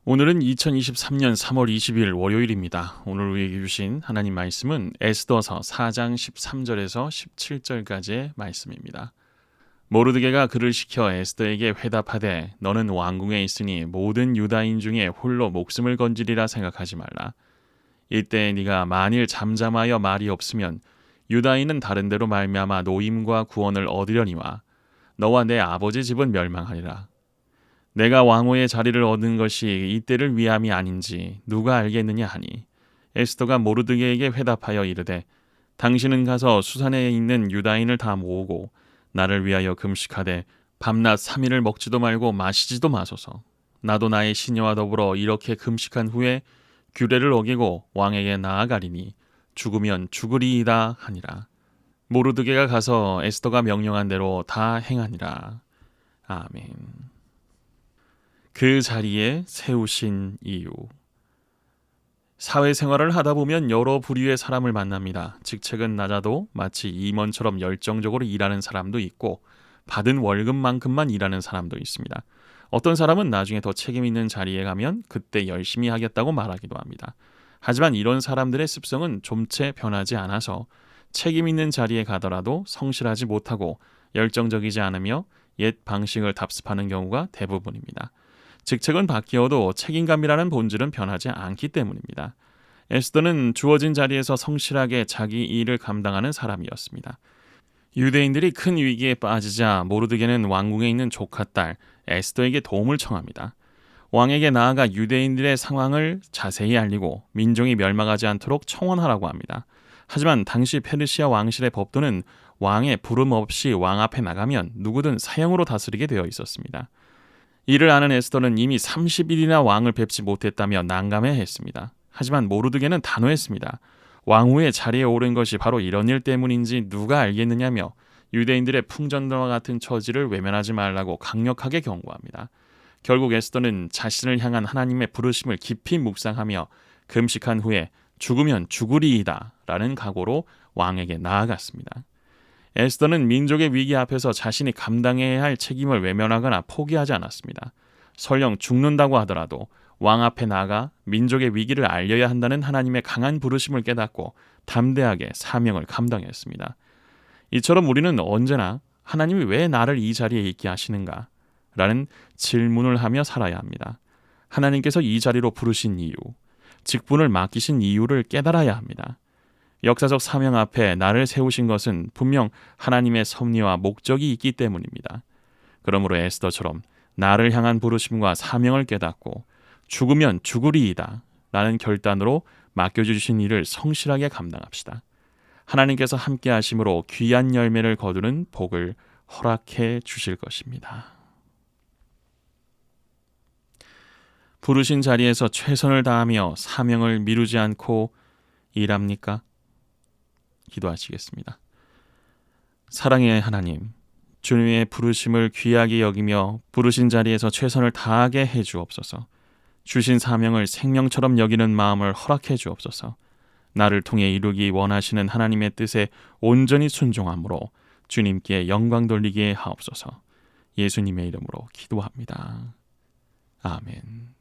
오늘은 2023년 3월 20일 월요일입니다. 오늘 우리에게 주신 하나님 말씀은 에스더서 4장 13절에서 17절까지의 말씀입니다. 모르드게가 그를 시켜 에스더에게 회답하되 너는 왕궁에 있으니 모든 유다인 중에 홀로 목숨을 건지리라 생각하지 말라. 이때 네가 만일 잠잠하여 말이 없으면 유다인은 다른 데로 말미암아 노임과 구원을 얻으려니와 너와 내 아버지 집은 멸망하리라. 내가 왕후의 자리를 얻은 것이 이때를 위함이 아닌지 누가 알겠느냐 하니 에스더가 모르드게에게 회답하여 이르되 당신은 가서 수산에 있는 유다인을 다 모으고 나를 위하여 금식하되 밤낮 3일을 먹지도 말고 마시지도 마소서. 나도 나의 시녀와 더불어 이렇게 금식한 후에 규례를 어기고 왕에게 나아가리니 죽으면 죽으리이다 하니라. 모르드게가 가서 에스더가 명령한 대로 다 행하니라. 아멘. 그 자리에 세우신 이유. 사회생활을 하다 보면 여러 부류의 사람을 만납니다. 직책은 낮아도 마치 임원처럼 열정적으로 일하는 사람도 있고 받은 월급만큼만 일하는 사람도 있습니다. 어떤 사람은 나중에 더 책임 있는 자리에 가면 그때 열심히 하겠다고 말하기도 합니다. 하지만 이런 사람들의 습성은 좀채 변하지 않아서 책임 있는 자리에 가더라도 성실하지 못하고 열정적이지 않으며 옛 방식을 답습하는 경우가 대부분입니다. 직책은 바뀌어도 책임감이라는 본질은 변하지 않기 때문입니다. 에스더는 주어진 자리에서 성실하게 자기 일을 감당하는 사람이었습니다. 유대인들이 큰 위기에 빠지자 모르드게는 왕궁에 있는 조카 딸 에스더에게 도움을 청합니다. 왕에게 나아가 유대인들의 상황을 자세히 알리고 민족이 멸망하지 않도록 청원하라고 합니다. 하지만 당시 페르시아 왕실의 법도는 왕의 부름 없이 왕 앞에 나가면 누구든 사형으로 다스리게 되어 있었습니다. 이를 아는 에스더는 이미 30일이나 왕을 뵙지 못했다며 난감해했습니다. 하지만 모르드게는 단호했습니다. 왕후의 자리에 오른 것이 바로 이런 일 때문인지 누가 알겠느냐며 유대인들의 풍전과 같은 처지를 외면하지 말라고 강력하게 경고합니다. 결국 에스더는 자신을 향한 하나님의 부르심을 깊이 묵상하며 금식한 후에 죽으면 죽으리이다 라는 각오로 왕에게 나아갔습니다. 에스더는 민족의 위기 앞에서 자신이 감당해야 할 책임을 외면하거나 포기하지 않았습니다. 설령 죽는다고 하더라도 왕 앞에 나가 민족의 위기를 알려야 한다는 하나님의 강한 부르심을 깨닫고 담대하게 사명을 감당했습니다. 이처럼 우리는 언제나 하나님이 왜 나를 이 자리에 있게 하시는가? 라는 질문을 하며 살아야 합니다. 하나님께서 이 자리로 부르신 이유, 직분을 맡기신 이유를 깨달아야 합니다. 역사적 사명 앞에 나를 세우신 것은 분명 하나님의 섭리와 목적이 있기 때문입니다. 그러므로 에스더처럼 나를 향한 부르심과 사명을 깨닫고 죽으면 죽으리이다 라는 결단으로 맡겨주신 일을 성실하게 감당합시다. 하나님께서 함께 하심으로 귀한 열매를 거두는 복을 허락해 주실 것입니다. 부르신 자리에서 최선을 다하며 사명을 미루지 않고 일합니까? 기도하시겠습니다. 사랑의 하나님, 주님의 부르심을 귀하게 여기며 부르신 자리에서 최선을 다하게 해 주옵소서. 주신 사명을 생명처럼 여기는 마음을 허락해 주옵소서. 나를 통해 이루기 원하시는 하나님의 뜻에 온전히 순종함으로 주님께 영광 돌리게 하옵소서. 예수님의 이름으로 기도합니다. 아멘.